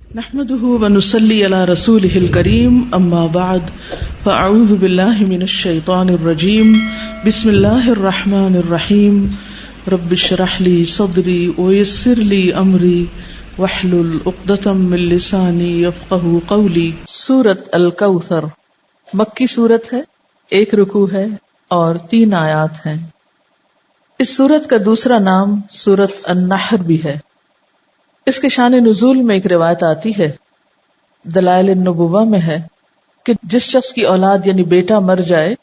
نحمده ونصلي على رسوله الكريم اما بعد فاعوذ بالله من الشيطان الرجيم بسم الله الرحمن الرحيم رب اشرح لي صدري ويسر لي امري واحلل عقدة من لساني يفقهوا قولي۔ سورۃ الکوثر مکی سورت ہے، 1 رکوع ہے اور 3 آیات ہیں۔ اس سورت کا دوسرا نام سورۃ النحر بھی ہے۔ اس کے شان نزول میں ایک روایت آتی ہے، دلائل النبوہ میں ہے کہ جس شخص کی اولاد یعنی بیٹا مر جائے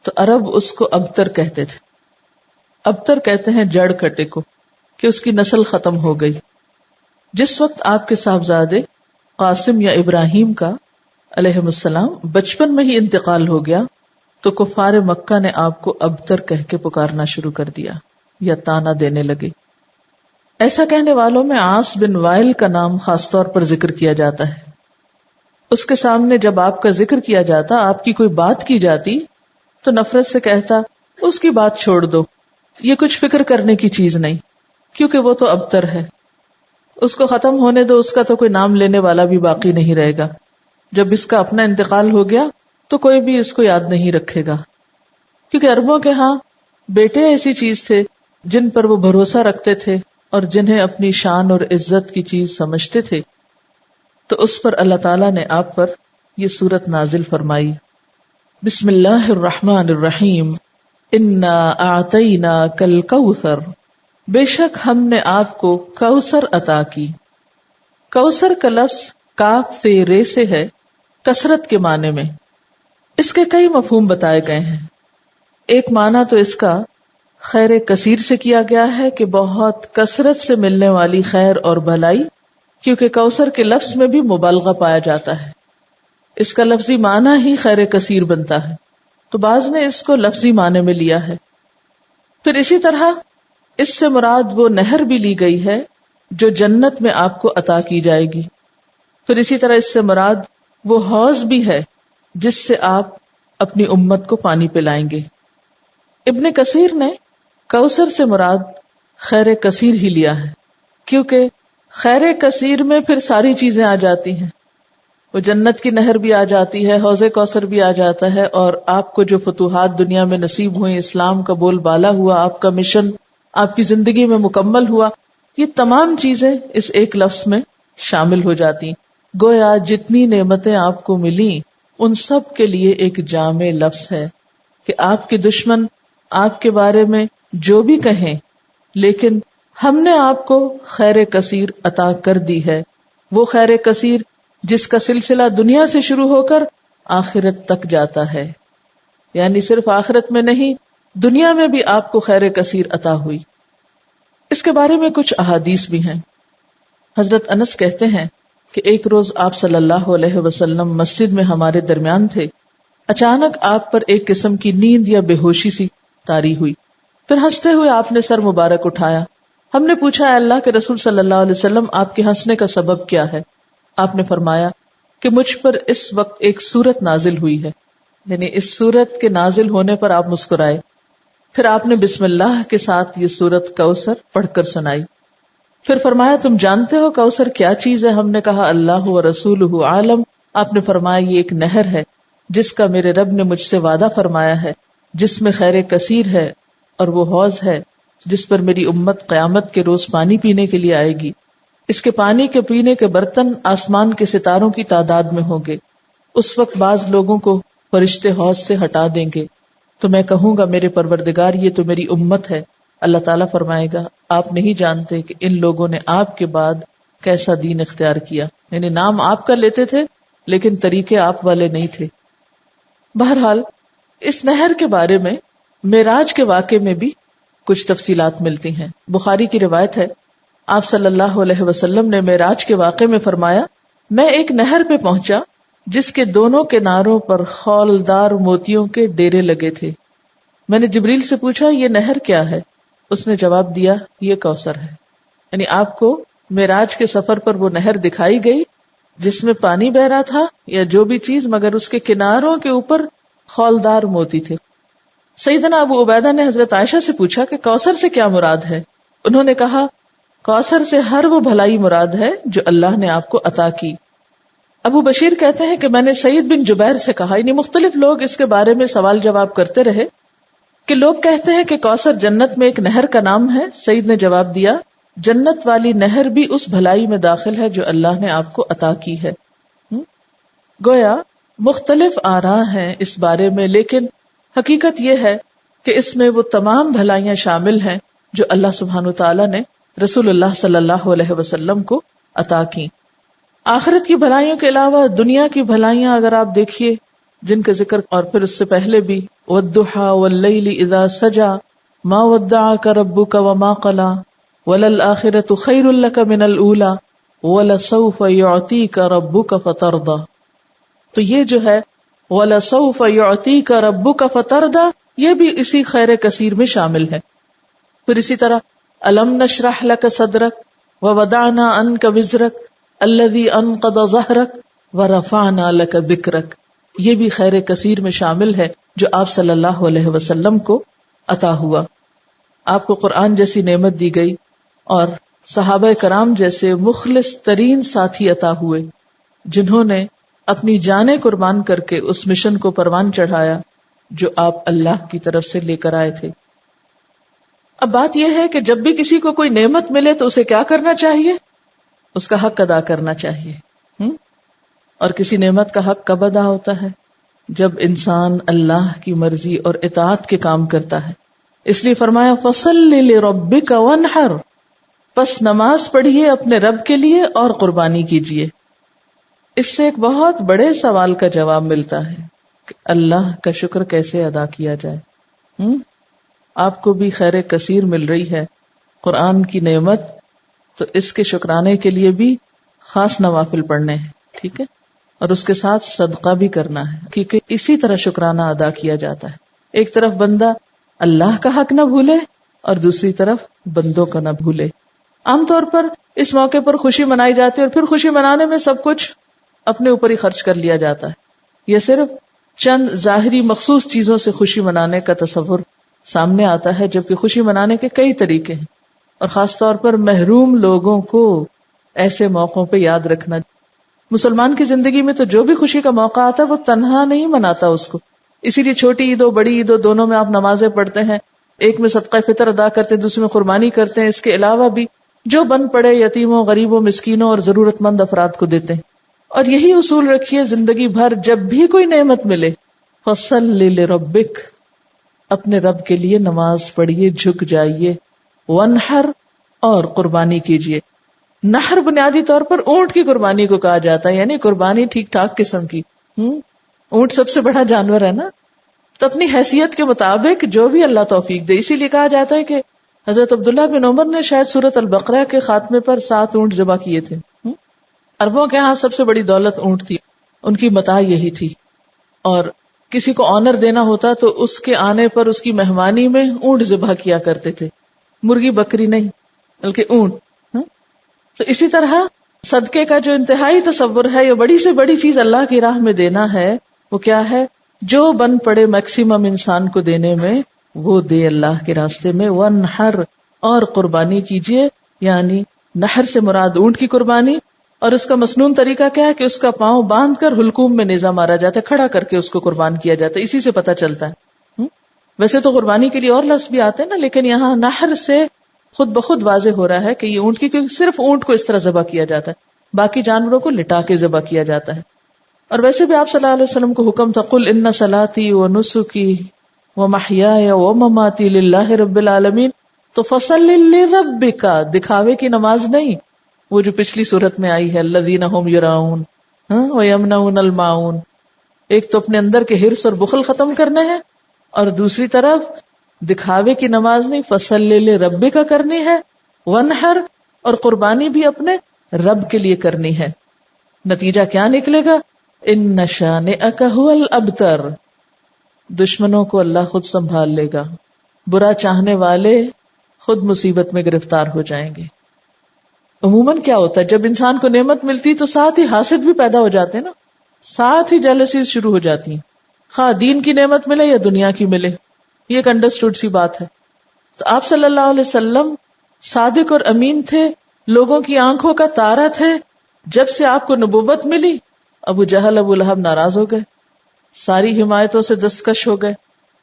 تو عرب اس کو ابتر کہتے تھے۔ ابتر کہتے ہیں جڑ کٹے کو، کہ اس کی نسل ختم ہو گئی۔ جس وقت آپ کے صاحبزادے قاسم یا ابراہیم کا علیہم السلام بچپن میں ہی انتقال ہو گیا تو کفار مکہ نے آپ کو ابتر کہہ کے پکارنا شروع کر دیا یا طعنہ دینے لگے۔ ایسا کہنے والوں میں عاص بن وائل کا نام خاص طور پر ذکر کیا جاتا ہے۔ اس کے سامنے جب آپ کا ذکر کیا جاتا، آپ کی کوئی بات کی جاتی تو نفرت سے کہتا اس کی بات چھوڑ دو، یہ کچھ فکر کرنے کی چیز نہیں، کیونکہ وہ تو ابتر ہے، اس کو ختم ہونے دو، اس کا تو کوئی نام لینے والا بھی باقی نہیں رہے گا۔ جب اس کا اپنا انتقال ہو گیا تو کوئی بھی اس کو یاد نہیں رکھے گا، کیونکہ عربوں کے ہاں بیٹے ایسی چیز تھے جن پر وہ بھروسہ رکھتے تھے اور جنہیں اپنی شان اور عزت کی چیز سمجھتے تھے۔ تو اس پر اللہ تعالیٰ نے آپ پر یہ سورت نازل فرمائی۔ بسم اللہ الرحمن الرحیم، انا اعطیناک الکوثر، بے شک ہم نے آپ کو کوثر عطا کی۔ کوثر کا لفظ کاف سے رے سے ہے، کثرت کے معنی میں۔ اس کے کئی مفہوم بتائے گئے ہیں۔ ایک معنی تو اس کا خیر کثیر سے کیا گیا ہے کہ بہت کثرت سے ملنے والی خیر اور بھلائی، کیونکہ کوثر کے لفظ میں بھی مبالغہ پایا جاتا ہے، اس کا لفظی معنی ہی خیر کثیر بنتا ہے، تو بعض نے اس کو لفظی معنی میں لیا ہے۔ پھر اسی طرح اس سے مراد وہ نہر بھی لی گئی ہے جو جنت میں آپ کو عطا کی جائے گی۔ پھر اسی طرح اس سے مراد وہ حوض بھی ہے جس سے آپ اپنی امت کو پانی پلائیں گے۔ ابن کثیر نے کوثر سے مراد خیر کثیر ہی لیا ہے، کیونکہ خیر کثیر میں پھر ساری چیزیں آ جاتی ہیں، وہ جنت کی نہر بھی آ جاتی ہے، حوض کوثر بھی آ جاتا ہے، اور آپ کو جو فتوحات دنیا میں نصیب ہوئیں، اسلام کا بول بالا ہوا، آپ کا مشن آپ کی زندگی میں مکمل ہوا، یہ تمام چیزیں اس ایک لفظ میں شامل ہو جاتی ہیں۔ گویا جتنی نعمتیں آپ کو ملیں ان سب کے لیے ایک جامع لفظ ہے کہ آپ کے دشمن آپ کے بارے میں جو بھی کہیں، لیکن ہم نے آپ کو خیر کثیر عطا کر دی ہے، وہ خیر کثیر جس کا سلسلہ دنیا سے شروع ہو کر آخرت تک جاتا ہے، یعنی صرف آخرت میں نہیں، دنیا میں بھی آپ کو خیر کثیر عطا ہوئی۔ اس کے بارے میں کچھ احادیث بھی ہیں۔ حضرت انس کہتے ہیں کہ ایک روز آپ صلی اللہ علیہ وسلم مسجد میں ہمارے درمیان تھے، اچانک آپ پر ایک قسم کی نیند یا بے ہوشی سی طاری ہوئی، پھر ہنستے ہوئے آپ نے سر مبارک اٹھایا۔ ہم نے پوچھا، اے اللہ کے رسول صلی اللہ علیہ وسلم، آپ کے ہنسنے کا سبب کیا ہے؟ آپ نے فرمایا کہ مجھ پر اس وقت ایک سورت نازل ہوئی ہے، یعنی اس سورت کے نازل ہونے پر آپ مسکرائے۔ پھر آپ نے بسم اللہ کے ساتھ یہ سورت کوثر پڑھ کر سنائی۔ پھر فرمایا، تم جانتے ہو کوثر کیا چیز ہے؟ ہم نے کہا اللہ و رسولہ عالم۔ آپ نے فرمایا یہ ایک نہر ہے جس کا میرے رب نے مجھ سے وعدہ فرمایا ہے، جس میں خیر کثیر ہے، اور وہ حوض ہے جس پر میری امت قیامت کے روز پانی پینے کے لیے آئے گی۔ اس کے پانی کے پینے کے برتن آسمان کے ستاروں کی تعداد میں ہوں گے۔ اس وقت بعض لوگوں کو فرشتے حوض سے ہٹا دیں گے تو میں کہوں گا میرے پروردگار یہ تو میری امت ہے۔ اللہ تعالیٰ فرمائے گا آپ نہیں جانتے کہ ان لوگوں نے آپ کے بعد کیسا دین اختیار کیا، یعنی نام آپ کا لیتے تھے لیکن طریقے آپ والے نہیں تھے۔ بہرحال اس نہر کے بارے میں معراج کے واقعے میں بھی کچھ تفصیلات ملتی ہیں۔ بخاری کی روایت ہے، آپ صلی اللہ علیہ وسلم نے معراج کے واقعے میں فرمایا، میں ایک نہر پہ پہنچا جس کے دونوں کناروں پر خولدار موتیوں کے ڈیرے لگے تھے۔ میں نے جبریل سے پوچھا یہ نہر کیا ہے؟ اس نے جواب دیا یہ کوثر ہے۔ یعنی آپ کو معراج کے سفر پر وہ نہر دکھائی گئی جس میں پانی بہ رہا تھا یا جو بھی چیز، مگر اس کے کناروں کے اوپر خولدار موتی تھے۔ سیدنا ابو عبیدہ نے حضرت عائشہ سے پوچھا کہ کوثر سے کیا مراد ہے؟ انہوں نے کہا کوثر سے ہر وہ بھلائی مراد ہے جو اللہ نے آپ کو عطا کی۔ ابو بشیر کہتے ہیں کہ میں نے سعید بن جبیر سے کہا، یعنی مختلف لوگ اس کے بارے میں سوال جواب کرتے رہے کہ لوگ کہتے ہیں کہ کوثر جنت میں ایک نہر کا نام ہے۔ سعید نے جواب دیا، جنت والی نہر بھی اس بھلائی میں داخل ہے جو اللہ نے آپ کو عطا کی ہے۔ گویا مختلف آراء ہیں اس بارے میں، لیکن حقیقت یہ ہے کہ اس میں وہ تمام بھلائیاں شامل ہیں جو اللہ سبحانہ وتعالی نے رسول اللہ صلی اللہ علیہ وسلم کو عطا کی۔ آخرت کی بھلائیوں کے علاوہ دنیا کی بھلائیاں اگر آپ دیکھیے جن کا ذکر اور پھر اس سے پہلے بھی والضحى واللیل اذا سجا ما ودعك ربك وما قلى وللآخرة خیر لك من الاولى ولسوف يعطيك ربك فترضى، تو یہ جو ہے وَلَسَوْفَ يُعْطِيكَ رَبُّكَ فَتَرْضَى یہ بھی اسی خیر کثیر میں شامل ہے۔ پھر اسی طرح أَلَمْ نَشْرَحْ لَكَ صَدْرَكَ وَوَضَعْنَا عَنْكَ وِزْرَكَ الَّذِي أَنْقَضَ ظَهْرَكَ وَرَفَعْنَا لَكَ ذِكْرَكَ یہ بھی خیر کثیر میں شامل ہے جو آپ صلی اللہ علیہ وسلم کو عطا ہوا۔ آپ کو قرآن جیسی نعمت دی گئی اور صحابہ کرام جیسے مخلص ترین ساتھی عطا ہوئے جنہوں نے اپنی جانیں قربان کر کے اس مشن کو پروان چڑھایا جو آپ اللہ کی طرف سے لے کر آئے تھے۔ اب بات یہ ہے کہ جب بھی کسی کو کوئی نعمت ملے تو اسے کیا کرنا چاہیے؟ اس کا حق ادا کرنا چاہیے۔ اور کسی نعمت کا حق کب ادا ہوتا ہے؟ جب انسان اللہ کی مرضی اور اطاعت کے کام کرتا ہے۔ اس لیے فرمایا فَصَلِّ لِرَبِّكَ وَانْحَرْ، پس نماز پڑھیے اپنے رب کے لیے اور قربانی کیجیے۔ اس سے ایک بہت بڑے سوال کا جواب ملتا ہے کہ اللہ کا شکر کیسے ادا کیا جائے۔ آپ کو بھی خیر کثیر مل رہی ہے، قرآن کی نعمت، تو اس کے شکرانے کے لیے بھی خاص نوافل پڑھنے ہیں، ٹھیک ہے، اور اس کے ساتھ صدقہ بھی کرنا ہے، کیونکہ اسی طرح شکرانہ ادا کیا جاتا ہے۔ ایک طرف بندہ اللہ کا حق نہ بھولے اور دوسری طرف بندوں کا نہ بھولے۔ عام طور پر اس موقع پر خوشی منائی جاتی ہے اور پھر خوشی منانے میں سب کچھ اپنے اوپر ہی خرچ کر لیا جاتا ہے۔ یہ صرف چند ظاہری مخصوص چیزوں سے خوشی منانے کا تصور سامنے آتا ہے، جبکہ خوشی منانے کے کئی طریقے ہیں، اور خاص طور پر محروم لوگوں کو ایسے موقعوں پہ یاد رکھنا۔ مسلمان کی زندگی میں تو جو بھی خوشی کا موقع آتا ہے وہ تنہا نہیں مناتا اس کو، اسی لیے چھوٹی عید ہو بڑی عید ہو دونوں میں آپ نمازیں پڑھتے ہیں، ایک میں صدقہ فطر ادا کرتے ہیں، دوسرے میں قربانی کرتے ہیں، اس کے علاوہ بھی جو بن پڑے یتیموں، غریبوں، مسکینوں اور ضرورت مند افراد کو دیتے ہیں۔ اور یہی اصول رکھیے زندگی بھر، جب بھی کوئی نعمت ملے فَصَلِّ لِرَبِّكَ، اپنے رب کے لیے نماز پڑھیے، جھک جائیے، وَانْحَرْ، اور قربانی کیجیے۔ نحر بنیادی طور پر اونٹ کی قربانی کو کہا جاتا ہے، یعنی قربانی ٹھیک ٹھاک قسم کی۔ اونٹ سب سے بڑا جانور ہے نا، تو اپنی حیثیت کے مطابق جو بھی اللہ توفیق دے۔ اسی لیے کہا جاتا ہے کہ حضرت عبداللہ بن عمر نے شاید سورۃ البقرہ کے خاتمے پر 7 اونٹ ذبح کیے تھے۔ عربوں کے ہاں سب سے بڑی دولت اونٹ تھی، ان کی متاع یہی تھی، اور کسی کو آنر دینا ہوتا تو اس کے آنے پر اس کی مہمانی میں اونٹ ذبح کیا کرتے تھے، مرغی بکری نہیں بلکہ اونٹ۔ تو اسی طرح صدقے کا جو انتہائی تصور ہے، یا بڑی سے بڑی چیز اللہ کی راہ میں دینا ہے، وہ کیا ہے؟ جو بن پڑے میکسیمم انسان کو دینے میں وہ دے اللہ کے راستے میں۔ وَانْحَرْ، اور قربانی کیجیے، یعنی نحر سے مراد اونٹ کی قربانی، اور اس کا مسنون طریقہ کیا ہے کہ اس کا پاؤں باندھ کر حلقوم میں نیزہ مارا جاتا ہے، کھڑا کر کے اس کو قربان کیا جاتا ہے، اسی سے پتہ چلتا ہے۔ ویسے تو قربانی کے لیے اور لفظ بھی آتے ہیں نا، لیکن یہاں نحر سے خود بخود واضح ہو رہا ہے کہ یہ اونٹ کی، کیونکہ صرف اونٹ کو اس طرح ذبح کیا جاتا ہے، باقی جانوروں کو لٹا کے ذبح کیا جاتا ہے۔ اور ویسے بھی آپ صلی اللہ علیہ وسلم کو حکم تھا قل ان صلاتی ونسکی ومحیای ومماتی للہ رب العالمین، تو فصل لربک، دکھاوے کی نماز نہیں، وہ جو پچھلی صورت میں آئی ہے الذین هم یراؤن ویمنعون الماعون۔ ایک تو اپنے اندر کے حرص اور بخل ختم کرنے ہیں، اور دوسری طرف دکھاوے کی نماز نہیں، فصل لربک کرنی ہے، وانحر، اور قربانی بھی اپنے رب کے لیے کرنی ہے۔ نتیجہ کیا نکلے گا؟ ان شانئک ھو الابتر، دشمنوں کو اللہ خود سنبھال لے گا، برا چاہنے والے خود مصیبت میں گرفتار ہو جائیں گے۔ عموماً کیا ہوتا ہے جب انسان کو نعمت ملتی تو ساتھ ہی حاسد بھی پیدا ہو جاتے ہیں نا، ساتھ ہی جیلسیز شروع ہو جاتی ہیں، خواہ دین کی نعمت ملے یا دنیا کی ملے، یہ ایک انڈرسٹوڈ سی بات ہے۔ تو آپ صلی اللہ علیہ وسلم صادق اور امین تھے، لوگوں کی آنکھوں کا تارا تھے. جب سے آپ کو نبوت ملی ابو جہل ابو لہب ناراض ہو گئے، ساری حمایتوں سے دستکش ہو گئے،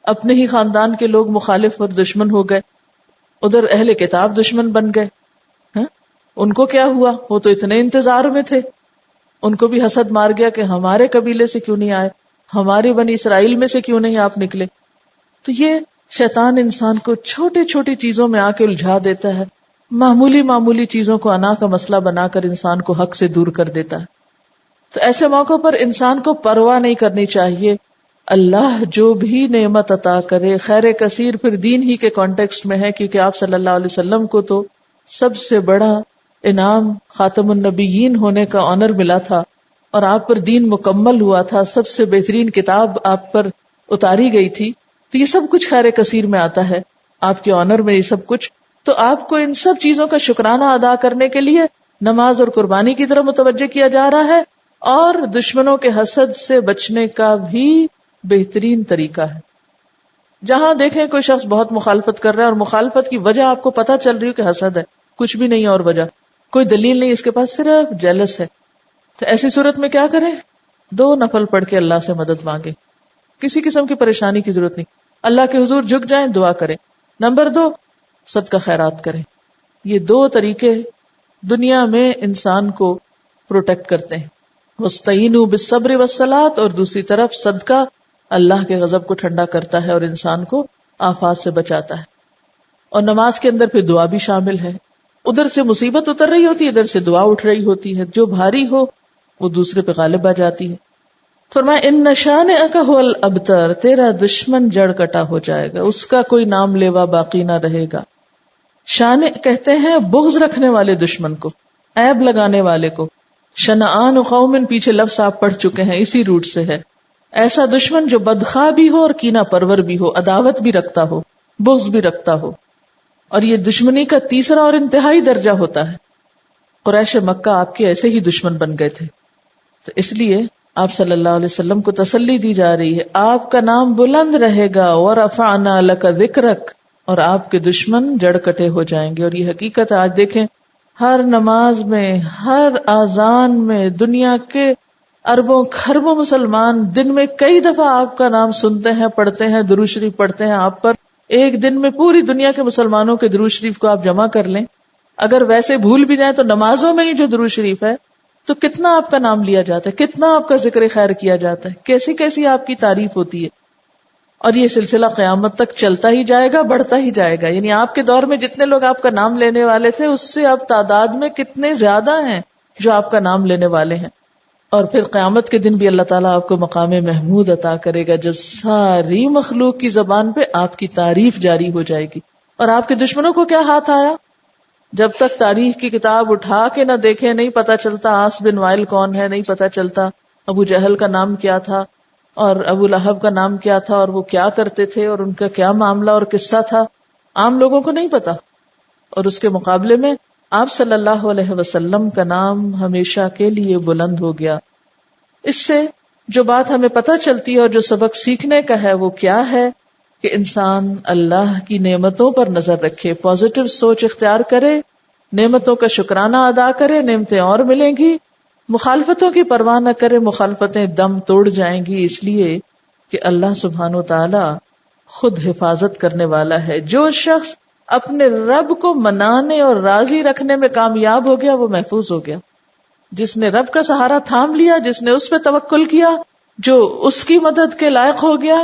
اپنے ہی خاندان کے لوگ مخالف اور دشمن ہو گئے، ادھر اہل کتاب دشمن بن گئے. ان کو کیا ہوا؟ وہ تو اتنے انتظار میں تھے. ان کو بھی حسد مار گیا کہ ہمارے قبیلے سے کیوں نہیں آئے، ہماری بنی اسرائیل میں سے کیوں نہیں آپ نکلے. تو یہ شیطان انسان کو چھوٹی چھوٹی چیزوں میں آ کے الجھا دیتا ہے، معمولی معمولی چیزوں کو انا کا مسئلہ بنا کر انسان کو حق سے دور کر دیتا ہے. تو ایسے موقع پر انسان کو پرواہ نہیں کرنی چاہیے. اللہ جو بھی نعمت عطا کرے خیر کثیر پھر دین ہی کے کانٹیکسٹ میں ہے، کیونکہ آپ صلی اللہ علیہ وسلم کو تو سب سے بڑا انعام خاتم النبیین ہونے کا آنر ملا تھا، اور آپ پر دین مکمل ہوا تھا، سب سے بہترین کتاب آپ پر اتاری گئی تھی. تو یہ سب کچھ خیر کثیر میں آتا ہے، آپ کے آنر میں یہ سب کچھ. تو آپ کو ان سب چیزوں کا شکرانہ ادا کرنے کے لیے نماز اور قربانی کی طرف متوجہ کیا جا رہا ہے، اور دشمنوں کے حسد سے بچنے کا بھی بہترین طریقہ ہے. جہاں دیکھیں کوئی شخص بہت مخالفت کر رہا ہے اور مخالفت کی وجہ آپ کو پتہ چل رہی ہو کہ حسد ہے، کچھ بھی نہیں اور وجہ کوئی دلیل نہیں، اس کے پاس صرف جیلس ہے، تو ایسی صورت میں کیا کریں؟ 2 نفل پڑھ کے اللہ سے مدد مانگیں. کسی قسم کی پریشانی کی ضرورت نہیں، اللہ کے حضور جھک جائیں، دعا کریں. نمبر 2، صدقہ خیرات کریں. یہ 2 طریقے دنیا میں انسان کو پروٹیکٹ کرتے ہیں. وَاسْتَعِینُوا بِالصَّبْرِ وَالصَّلَاةِ، اور دوسری طرف صدقہ اللہ کے غضب کو ٹھنڈا کرتا ہے اور انسان کو آفات سے بچاتا ہے. اور نماز کے اندر پھر دعا بھی شامل ہے. ادھر سے مصیبت اتر رہی ہوتی ہے، ادھر سے دعا اٹھ رہی ہوتی ہے، جو بھاری ہو وہ دوسرے پہ غالب آ جاتی ہے. فرمایا ان شانئک ھو الابتر، تیرا دشمن جڑ کٹا ہو جائے گا، اس کا کوئی نام لیوا باقی نہ رہے گا. شانع کہتے ہیں بغض رکھنے والے دشمن کو، عیب لگانے والے کو. شنآن قوم پیچھے لفظ آپ پڑھ چکے ہیں، اسی روٹ سے ہے. ایسا دشمن جو بدخواہ بھی ہو اور کینہ پرور بھی ہو، عداوت بھی رکھتا ہو، بغض بھی رکھتا ہو. اور یہ دشمنی کا تیسرا اور انتہائی درجہ ہوتا ہے. قریش مکہ آپ کے ایسے ہی دشمن بن گئے تھے، تو اس لیے آپ صلی اللہ علیہ وسلم کو تسلی دی جا رہی ہے، آپ کا نام بلند رہے گا. وَرَفَعْنَا لَكَ ذِكْرَكَ، اور آپ کے دشمن جڑ کٹے ہو جائیں گے. اور یہ حقیقت ہے، آج دیکھیں ہر نماز میں، ہر اذان میں دنیا کے اربوں خربوں مسلمان دن میں کئی دفعہ آپ کا نام سنتے ہیں، پڑھتے ہیں، درود شریف پڑھتے ہیں آپ پر. ایک دن میں پوری دنیا کے مسلمانوں کے درود شریف کو آپ جمع کر لیں، اگر ویسے بھول بھی جائیں تو نمازوں میں ہی جو درود شریف ہے تو کتنا آپ کا نام لیا جاتا ہے، کتنا آپ کا ذکر خیر کیا جاتا ہے، کیسی کیسی آپ کی تعریف ہوتی ہے. اور یہ سلسلہ قیامت تک چلتا ہی جائے گا، بڑھتا ہی جائے گا. یعنی آپ کے دور میں جتنے لوگ آپ کا نام لینے والے تھے اس سے اب تعداد میں کتنے زیادہ ہیں جو آپ کا نام لینے والے ہیں. اور پھر قیامت کے دن بھی اللہ تعالیٰ آپ کو مقام محمود عطا کرے گا، جب ساری مخلوق کی زبان پہ آپ کی تعریف جاری ہو جائے گی. اور آپ کے دشمنوں کو کیا ہاتھ آیا؟ جب تک تاریخ کی کتاب اٹھا کے نہ دیکھے نہیں پتا چلتا عاص بن وائل کون ہے، نہیں پتا چلتا ابو جہل کا نام کیا تھا اور ابو لہب کا نام کیا تھا اور وہ کیا کرتے تھے اور ان کا کیا معاملہ اور قصہ تھا، عام لوگوں کو نہیں پتا. اور اس کے مقابلے میں آپ صلی اللہ علیہ وسلم کا نام ہمیشہ کے لیے بلند ہو گیا. اس سے جو بات ہمیں پتہ چلتی ہے اور جو سبق سیکھنے کا ہے وہ کیا ہے کہ انسان اللہ کی نعمتوں پر نظر رکھے، پازیٹو سوچ اختیار کرے، نعمتوں کا شکرانہ ادا کرے، نعمتیں اور ملیں گی. مخالفتوں کی پرواہ نہ کرے، مخالفتیں دم توڑ جائیں گی، اس لیے کہ اللہ سبحانہ و تعالی خود حفاظت کرنے والا ہے. جو شخص اپنے رب کو منانے اور راضی رکھنے میں کامیاب ہو گیا وہ محفوظ ہو گیا. جس نے رب کا سہارا تھام لیا، جس نے اس پہ توکل کیا، جو اس کی مدد کے لائق ہو گیا،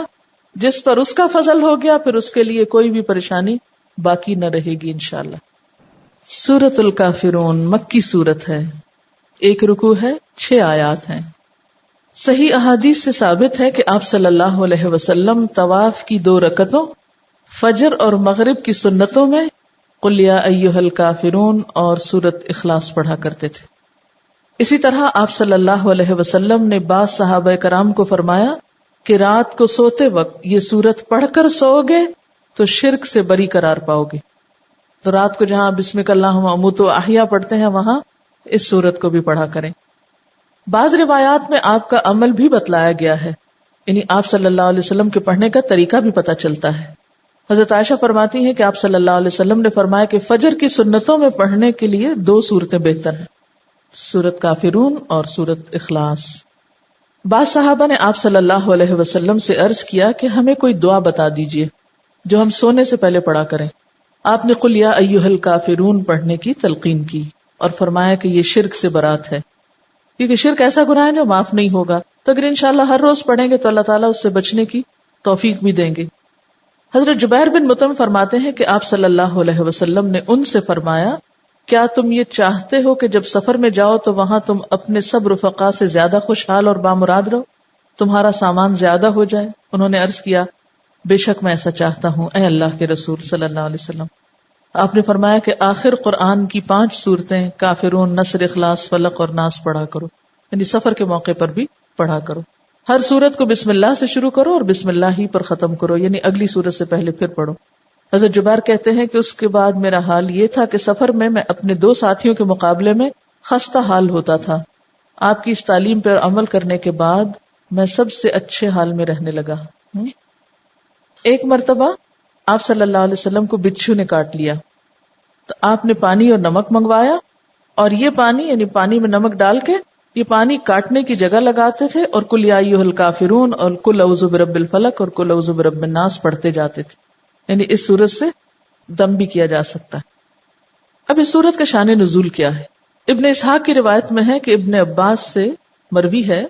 جس پر اس کا فضل ہو گیا، پھر اس کے لیے کوئی بھی پریشانی باقی نہ رہے گی انشاءاللہ. سورۃ الکافرون مکی سورت ہے، 1 رکوع ہے، 6 آیات ہیں. صحیح احادیث سے ثابت ہے کہ آپ صلی اللہ علیہ وسلم طواف کی 2 رکعتوں، فجر اور مغرب کی سنتوں میں قل یا ایھا الکافرون اور سورۃ اخلاص پڑھا کرتے تھے. اسی طرح آپ صلی اللہ علیہ وسلم نے بعض صحابہ کرام کو فرمایا کہ رات کو سوتے وقت یہ سورت پڑھ کر سو گے تو شرک سے بری قرار پاؤ گے. تو رات کو جہاں بسمک اللہم اموت و احیا پڑھتے ہیں وہاں اس سورت کو بھی پڑھا کریں. بعض روایات میں آپ کا عمل بھی بتلایا گیا ہے، یعنی آپ صلی اللہ علیہ وسلم کے پڑھنے کا طریقہ بھی پتہ چلتا ہے. حضرت عائشہ فرماتی ہیں کہ آپ صلی اللہ علیہ وسلم نے فرمایا کہ فجر کی سنتوں میں پڑھنے کے لیے 2 صورتیں بہتر ہیں، سورۃ کافرون اور سورۃ اخلاص۔ بعض صحابہ نے آپ صلی اللہ علیہ وسلم سے عرض کیا کہ ہمیں کوئی دعا بتا دیجئے جو ہم سونے سے پہلے پڑھا کریں۔ آپ نے قل یا ایھا الکافرون پڑھنے کی تلقین کی اور فرمایا کہ یہ شرک سے برات ہے، کیونکہ شرک ایسا گناہ ہے جو معاف نہیں ہوگا، تو اگر انشاءاللہ ہر روز پڑھیں گے تو اللہ تعالیٰ اس سے بچنے کی توفیق بھی دیں گے۔ حضرت جبیر بن مطعم فرماتے ہیں کہ آپ صلی اللہ علیہ وسلم نے ان سے فرمایا، کیا تم یہ چاہتے ہو کہ جب سفر میں جاؤ تو وہاں تم اپنے سب رفقا سے زیادہ خوشحال اور بامراد رہو، تمہارا سامان زیادہ ہو جائے؟ انہوں نے عرض کیا، بے شک میں ایسا چاہتا ہوں اے اللہ کے رسول صلی اللہ علیہ وسلم۔ آپ نے فرمایا کہ آخر قرآن کی 5 صورتیں کافرون، نصر، اخلاص، فلق اور ناس پڑھا کرو، یعنی سفر کے موقع پر بھی پڑھا کرو۔ ہر سورت کو بسم اللہ سے شروع کرو اور بسم اللہ ہی پر ختم کرو، یعنی اگلی سورت سے پہلے پھر پڑھو۔ حضرت جبیر کہتے ہیں کہ اس کے بعد میرا حال یہ تھا کہ سفر میں اپنے 2 ساتھیوں کے مقابلے میں خستہ حال ہوتا تھا۔ آپ کی اس تعلیم پر عمل کرنے کے بعد میں سب سے اچھے حال میں رہنے لگا۔ ایک مرتبہ آپ صلی اللہ علیہ وسلم کو بچھو نے کاٹ لیا، تو آپ نے پانی اور نمک منگوایا، اور یہ پانی یعنی پانی میں نمک ڈال کے یہ پانی کاٹنے کی جگہ لگاتے تھے اور قل یا ایھا الکافرون اور قل اعوذ برب الفلق اور قل اعوذ برب الناس پڑھتے جاتے تھے، یعنی اس سورت سے دم بھی کیا جا سکتا ہے۔ اب اس سورت کا شان نزول کیا ہے؟ ابن اسحاق کی روایت میں ہے کہ ابن عباس سے مروی ہے،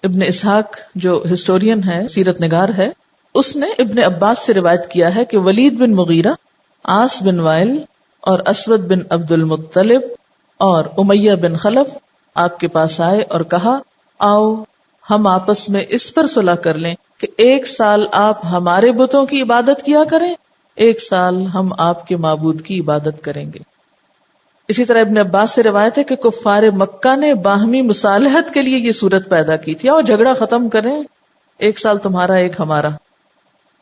ابن اسحاق جو ہسٹورین ہے، سیرت نگار ہے، اس نے ابن عباس سے روایت کیا ہے کہ ولید بن مغیرہ، عاص بن وائل اور اسود بن عبد المطلب اور امیہ بن خلف آپ کے پاس آئے اور کہا، آؤ ہم آپس میں اس پر صلح کر لیں کہ 1 سال آپ ہمارے بتوں کی عبادت کیا کریں، 1 سال ہم آپ کے معبود کی عبادت کریں گے۔ اسی طرح ابن عباس سے روایت ہے کہ کفار مکہ نے باہمی مصالحت کے لیے یہ صورت پیدا کی تھی، اور جھگڑا ختم کریں، 1 سال تمہارا 1 ہمارا،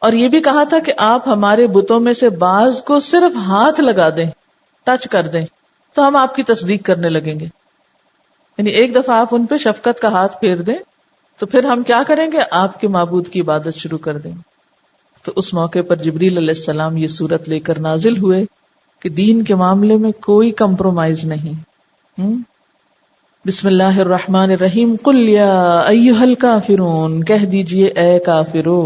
اور یہ بھی کہا تھا کہ آپ ہمارے بتوں میں سے بعض کو صرف ہاتھ لگا دیں، ٹچ کر دیں، تو ہم آپ کی تصدیق کرنے لگیں گے، یعنی 1 دفعہ آپ ان پہ شفقت کا ہاتھ پھیر دیں تو پھر ہم کیا کریں گے، آپ کے معبود کی عبادت شروع کر دیں۔ تو اس موقع پر جبریل علیہ السلام یہ سورت لے کر نازل ہوئے کہ دین کے معاملے میں کوئی کمپرومائز نہیں۔ بسم اللہ الرحمن الرحیم، قل یا ایھا الکافرون، کہہ دیجئے اے کافرو۔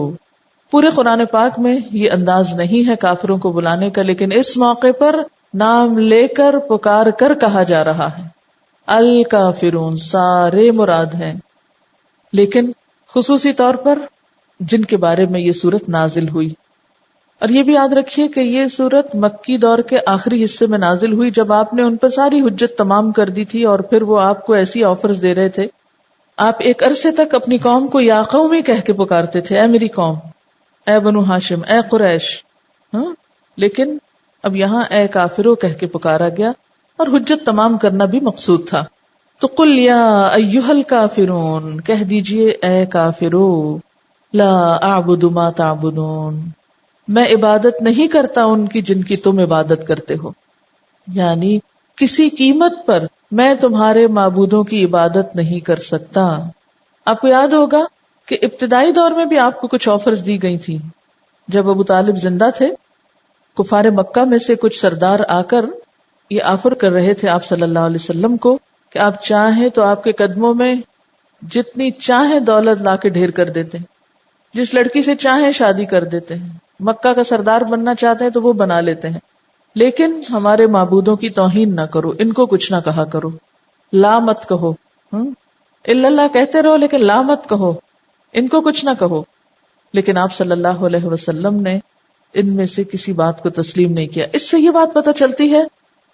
پورے قرآن پاک میں یہ انداز نہیں ہے کافروں کو بلانے کا، لیکن اس موقع پر نام لے کر پکار کر کہا جا رہا ہے۔ الکافرون سارے مراد ہیں، لیکن خصوصی طور پر جن کے بارے میں یہ سورت نازل ہوئی۔ اور یہ بھی یاد رکھیے کہ یہ سورت مکی دور کے آخری حصے میں نازل ہوئی، جب آپ نے ان پر ساری حجت تمام کر دی تھی، اور پھر وہ آپ کو ایسی آفرز دے رہے تھے۔ آپ ایک عرصے تک اپنی قوم کو یا قومی کہہ کے پکارتے تھے، اے میری قوم، اے بنو ہاشم، اے قریش، لیکن اب یہاں اے کافرو کہہ کے پکارا گیا، اور حجت تمام کرنا بھی مقصود تھا۔ تو قل یا ایھا الکافرون، کہہ دیجئے اے کافرو، لا اعبد ما تعبدون، میں عبادت نہیں کرتا ان کی جن کی تم عبادت کرتے ہو، یعنی کسی قیمت پر میں تمہارے معبودوں کی عبادت نہیں کر سکتا۔ آپ کو یاد ہوگا کہ ابتدائی دور میں بھی آپ کو کچھ آفرز دی گئی تھی۔ جب ابو طالب زندہ تھے، کفار مکہ میں سے کچھ سردار آ کر یہ آفر کر رہے تھے آپ صلی اللہ علیہ وسلم کو کہ آپ چاہیں تو آپ کے قدموں میں جتنی چاہیں دولت لا کے ڈھیر کر دیتے ہیں، جس لڑکی سے چاہیں شادی کر دیتے ہیں، مکہ کا سردار بننا چاہتے ہیں تو وہ بنا لیتے ہیں، لیکن ہمارے معبودوں کی توہین نہ کرو، ان کو کچھ نہ کہا کرو، لا مت کہو، الا اللہ کہتے رہو لیکن لا مت کہو، ان کو کچھ نہ کہو۔ لیکن آپ صلی اللہ علیہ وسلم نے ان میں سے کسی بات کو تسلیم نہیں کیا۔ اس سے یہ بات پتہ چلتی ہے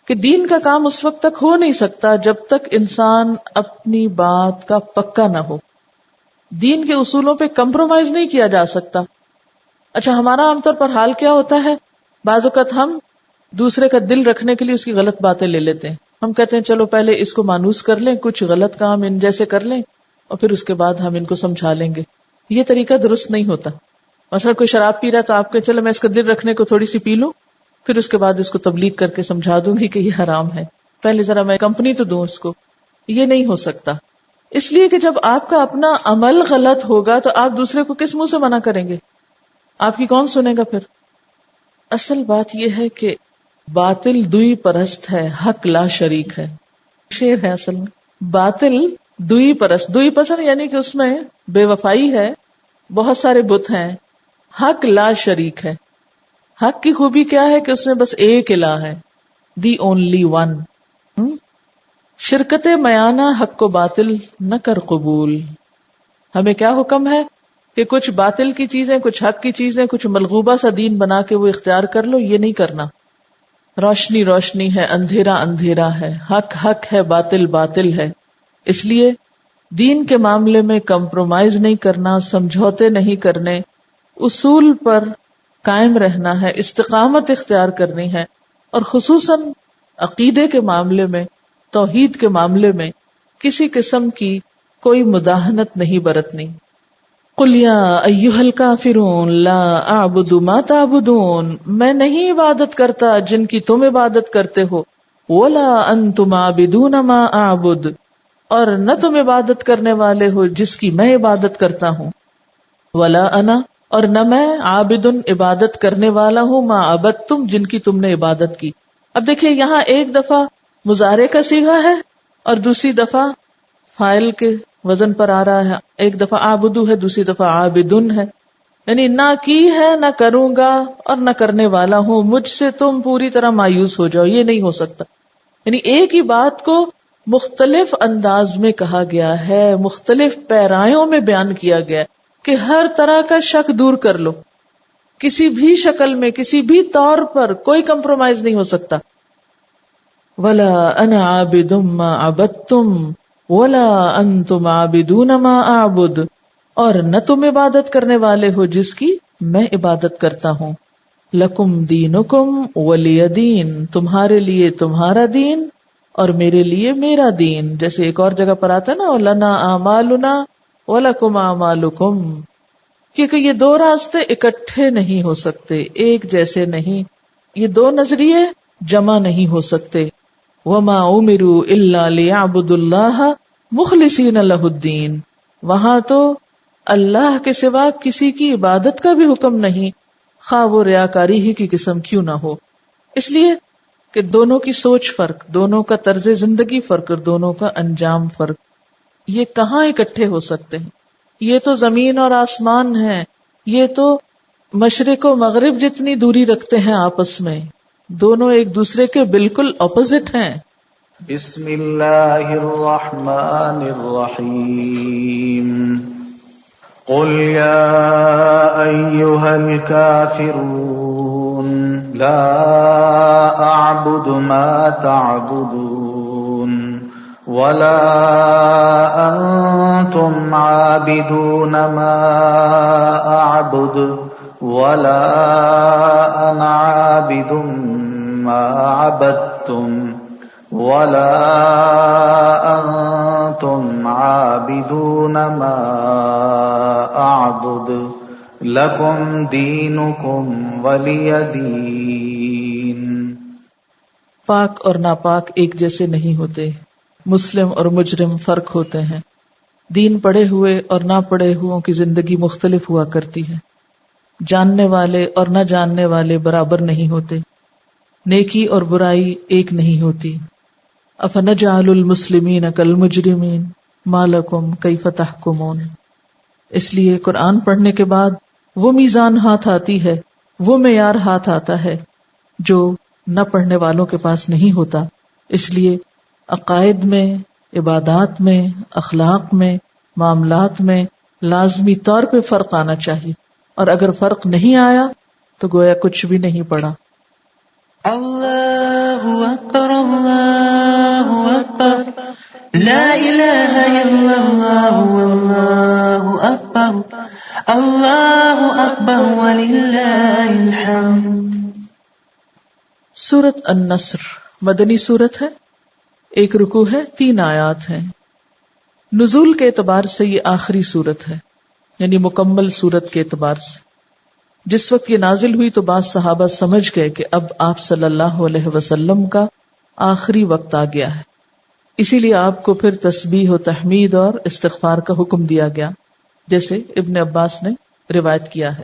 کہ دین کا کام اس وقت تک ہو نہیں سکتا جب تک انسان اپنی بات کا پکا نہ ہو۔ دین کے اصولوں پہ کمپرومائز نہیں کیا جا سکتا۔ اچھا، ہمارا عام طور پر حال کیا ہوتا ہے، بعض اوقات ہم دوسرے کا دل رکھنے کے لیے اس کی غلط باتیں لے لیتے ہیں۔ ہم کہتے ہیں چلو پہلے اس کو مانوس کر لیں، کچھ غلط کام ان جیسے کر لیں، اور پھر اس کے بعد ہم ان کو سمجھا لیں گے۔ یہ طریقہ درست نہیں ہوتا۔ مثلا کوئی شراب پی رہا تو آپ کے چلو میں اس کا دل رکھنے کو تھوڑی سی پی لوں، پھر اس کے بعد اس کو تبلیغ کر کے سمجھا دوں گی کہ یہ حرام ہے، پہلے ذرا میں کمپنی تو دوں اس کو۔ یہ نہیں ہو سکتا، اس لیے کہ جب آپ کا اپنا عمل غلط ہوگا تو آپ دوسرے کو کس منہ سے منع کریں گے؟ آپ کی کون سنے گا پھر؟ اصل بات یہ ہے کہ باطل دوئی پرست ہے، حق لا شریک ہے. شعر ہے اصل میں. باطل دوئی پرست، دوئی پسند یعنی کہ اس میں بے وفائی ہے، بہت سارے بت ہیں. حق لا شریک ہے. حق کی خوبی کیا ہے کہ اس میں بس ایک الہ ہے، دی اونلی ون. شرکت میانہ حق کو باطل نہ کر قبول. ہمیں کیا حکم ہے کہ کچھ باطل کی چیزیں، کچھ حق کی چیزیں، کچھ ملغوبہ سا دین بنا کے وہ اختیار کر لو، یہ نہیں کرنا. روشنی روشنی ہے، اندھیرا اندھیرا ہے، حق حق ہے، باطل باطل ہے. اس لیے دین کے معاملے میں کمپرومائز نہیں کرنا، سمجھوتے نہیں کرنے، اصول پر قائم رہنا ہے، استقامت اختیار کرنی ہے. اور خصوصاً عقیدے کے معاملے میں، توحید کے معاملے میں کسی قسم کی کوئی مداہنت نہیں برتنی. قل یا ایھا الکافرون لا اعبد ما تعبدون، میں نہیں عبادت کرتا جن کی تم عبادت کرتے ہو. ولا انتم عابدون ما اعبد، اور نہ تم عبادت کرنے والے ہو جس کی میں عبادت کرتا ہوں. ولا انا، اور نہ میں، عابدن عبادت کرنے والا ہوں، ما عبدتم جن کی تم نے عبادت کی. اب دیکھیے یہاں ایک دفعہ مضارع کا صیغہ ہے اور دوسری دفعہ فاعل کے وزن پر آ رہا ہے. ایک دفعہ عابدو ہے، دوسری دفعہ عابدن ہے. یعنی نہ کی ہے، نہ کروں گا، اور نہ کرنے والا ہوں. مجھ سے تم پوری طرح مایوس ہو جاؤ، یہ نہیں ہو سکتا. یعنی ایک ہی بات کو مختلف انداز میں کہا گیا ہے، مختلف پیرایوں میں بیان کیا گیا ہے کہ ہر طرح کا شک دور کر لو. کسی بھی شکل میں، کسی بھی طور پر کوئی کمپرومائز نہیں ہو سکتا. ولا انا عابد ما عبدتم ولا انتم عابدون ما اعبد، اور نہ تم عبادت کرنے والے ہو جس کی میں عبادت کرتا ہوں. لکم دینکم ولی دین، تمہارے لیے تمہارا دین اور میرے لیے میرا دین. جیسے ایک اور جگہ پر آتا ہے نا، لنا اعمالنا ولکم اعمالکم، کیونکہ یہ دو راستے اکٹھے نہیں ہو سکتے، ایک جیسے نہیں. یہ دو نظریے جمع نہیں ہو سکتے. وما امروا الا ليعبدوا الله مخلصین لہ الدین، وہاں تو اللہ کے سوا کسی کی عبادت کا بھی حکم نہیں، خواہ وہ ریاکاری ہی کی قسم کیوں نہ ہو. اس لیے کہ دونوں کی سوچ فرق، دونوں کا طرز زندگی فرق اور دونوں کا انجام فرق. یہ کہاں اکٹھے ہو سکتے ہیں؟ یہ تو زمین اور آسمان ہے، یہ تو مشرق و مغرب جتنی دوری رکھتے ہیں آپس میں. دونوں ایک دوسرے کے بالکل اپوزٹ ہیں. بسم اللہ الرحمن الرحیم. قل یا ایھا الکافرون لا اعبد ما تعبدون ولا انتم عابدون ما اعبد ولا انا عابد ما عبدتم ولا انتم عابدون ما اعبد لکم دینکم ولی دین. پاک اور ناپاک ایک جیسے نہیں ہوتے، مسلم اور مجرم فرق ہوتے ہیں. دین پڑھے ہوئے اور نہ پڑھے ہوئوں کی زندگی مختلف ہوا کرتی ہے. جاننے والے اور نہ جاننے والے برابر نہیں ہوتے. نیکی اور برائی ایک نہیں ہوتی. افنجعل المسلمین کالمجرمین ما لکم کیف تحکمون. اس لیے قرآن پڑھنے کے بعد وہ میزان ہاتھ آتی ہے، وہ معیار ہاتھ آتا ہے جو نہ پڑھنے والوں کے پاس نہیں ہوتا. اس لیے عقائد میں، عبادات میں، اخلاق میں، معاملات میں لازمی طور پہ فرق آنا چاہیے، اور اگر فرق نہیں آیا تو گویا کچھ بھی نہیں پڑا. اللہ اکبر اللہ اکبر لا الہ الا اللہ واللہ اکبر اللہ اکبر وللہ الحمد. سورۃ النصر مدنی سورت ہے، ایک رکوع ہے، 3 آیات ہیں. نزول کے اعتبار سے یہ آخری سورت ہے، یعنی مکمل سورت کے اعتبار سے. جس وقت یہ نازل ہوئی تو بعض صحابہ سمجھ گئے کہ اب آپ صلی اللہ علیہ وسلم کا آخری وقت آ گیا ہے، اسی لیے آپ کو پھر تسبیح و تحمید اور استغفار کا حکم دیا گیا، جیسے ابن عباس نے روایت کیا ہے.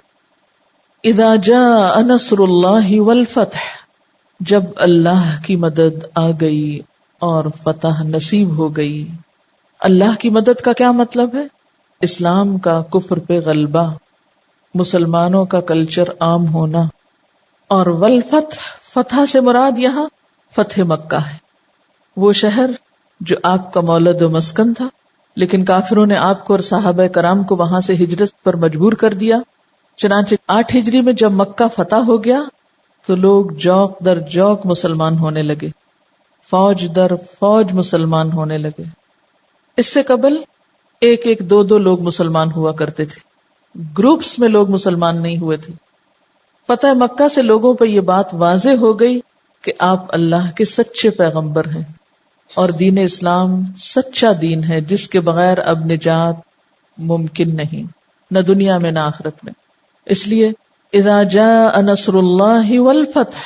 اذا جاء نصر اللہ والفتح، جب اللہ کی مدد آ گئی اور فتح نصیب ہو گئی. اللہ کی مدد کا کیا مطلب ہے؟ اسلام کا کفر پہ غلبہ، مسلمانوں کا کلچر عام ہونا. اور والفتح، فتح سے مراد یہاں فتح مکہ ہے، وہ شہر جو آپ کا مولد و مسکن تھا، لیکن کافروں نے آپ کو اور صحابہ کرام کو وہاں سے ہجرت پر مجبور کر دیا. چنانچہ 8 ہجری میں جب مکہ فتح ہو گیا تو لوگ جوق در جوق مسلمان ہونے لگے، فوج در فوج مسلمان ہونے لگے. اس سے قبل 1-1 2-2 لوگ مسلمان ہوا کرتے تھے، گروپس میں لوگ مسلمان نہیں ہوئے تھے. فتح مکہ سے لوگوں پہ یہ بات واضح ہو گئی کہ آپ اللہ کے سچے پیغمبر ہیں اور دین اسلام سچا دین ہے جس کے بغیر اب نجات ممکن نہیں، نہ دنیا میں نہ آخرت میں. اس لیے اذا جاء نصر اللہ والفتح،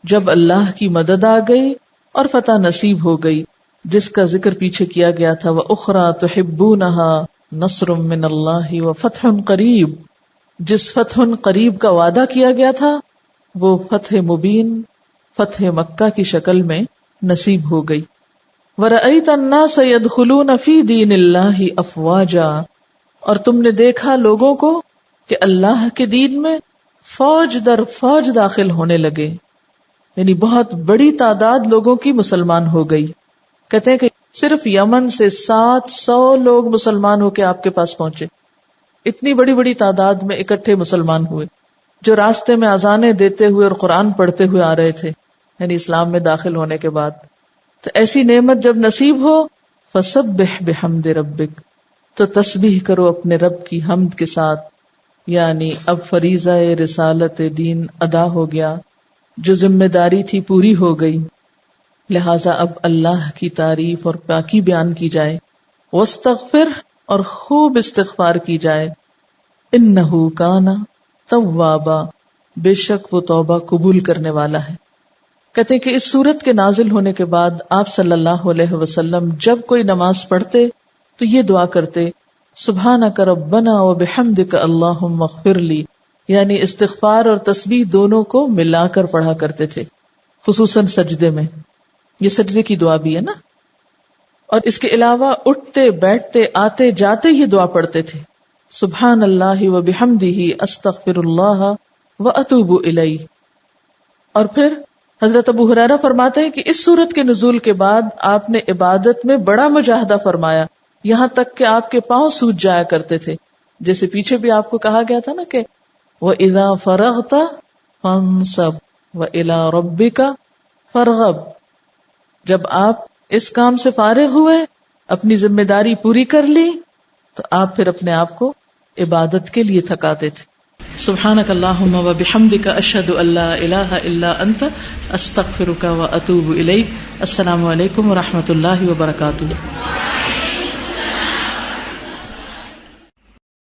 جب اللہ کی مدد آ گئی اور فتح نصیب ہو گئی، جس کا ذکر پیچھے کیا گیا تھا. وَأُخْرَى تُحِبُّونَهَا نَصْرٌ مِّنَ اللَّهِ وَفَتْحٌ قَرِيبٌ، جس فتح قریب کا وعدہ کیا گیا تھا وہ فتح مبین، فتح مکہ کی شکل میں نصیب ہو گئی. وَرَأَيْتَ النَّاسَ يَدْخُلُونَ فِي دِينِ اللَّهِ أَفْوَاجًا، اور تم نے دیکھا لوگوں کو کہ اللہ کے دین میں فوج در فوج داخل ہونے لگے، یعنی بہت بڑی تعداد لوگوں کی مسلمان ہو گئی. کہتے ہیں کہ صرف یمن سے 700 لوگ مسلمان ہو کے آپ کے پاس پہنچے. اتنی بڑی بڑی تعداد میں اکٹھے مسلمان ہوئے جو راستے میں اذانیں دیتے ہوئے اور قرآن پڑھتے ہوئے آ رہے تھے، یعنی اسلام میں داخل ہونے کے بعد. تو ایسی نعمت جب نصیب ہو فسبح بحمد ربک، تو تسبیح کرو اپنے رب کی حمد کے ساتھ. یعنی اب فریضہ رسالت دین ادا ہو گیا، جو ذمہ داری تھی پوری ہو گئی، لہٰذا اب اللہ کی تعریف اور پاکی بیان کی جائے. واستغفر، اور خوب استغفار کی جائے. انہ کان توابا، بے شک وہ توبہ قبول کرنے والا ہے. کہتے ہیں کہ اس سورت کے نازل ہونے کے بعد آپ صلی اللہ علیہ وسلم جب کوئی نماز پڑھتے تو یہ دعا کرتے، سبحانک ربنا وبحمدک اللہم اغفر لی، یعنی استغفار اور تسبیح دونوں کو ملا کر پڑھا کرتے تھے، خصوصاً سجدے میں. یہ سجدے کی دعا بھی ہے نا. اور اس کے علاوہ اٹھتے بیٹھتے آتے جاتے یہ دعا پڑھتے تھے، سبحان اللہ وبحمدہ استغفر اللہ واتوب الیہ. اور پھر حضرت ابو ہریرہ فرماتے ہیں کہ اس سورت کے نزول کے بعد آپ نے عبادت میں بڑا مجاہدہ فرمایا، یہاں تک کہ آپ کے پاؤں سوج جایا کرتے تھے. جیسے پیچھے بھی آپ کو کہا گیا تھا نا کہ وَإِذَا فَرَغْتَ فَانْصَبْ وَإِلَىٰ رَبِّكَ فَارْغَب، جب آپ اس کام سے فارغ ہوئے، اپنی ذمہ داری پوری کر لی، تو آپ پھر اپنے آپ کو عبادت کے لیے تھکاتے تھے. سبحانک اللہم وبحمدک اشہد ان لا الہ الا انت استغفرک واتوب الیک. السلام علیکم ورحمۃ اللہ وبرکاتہ.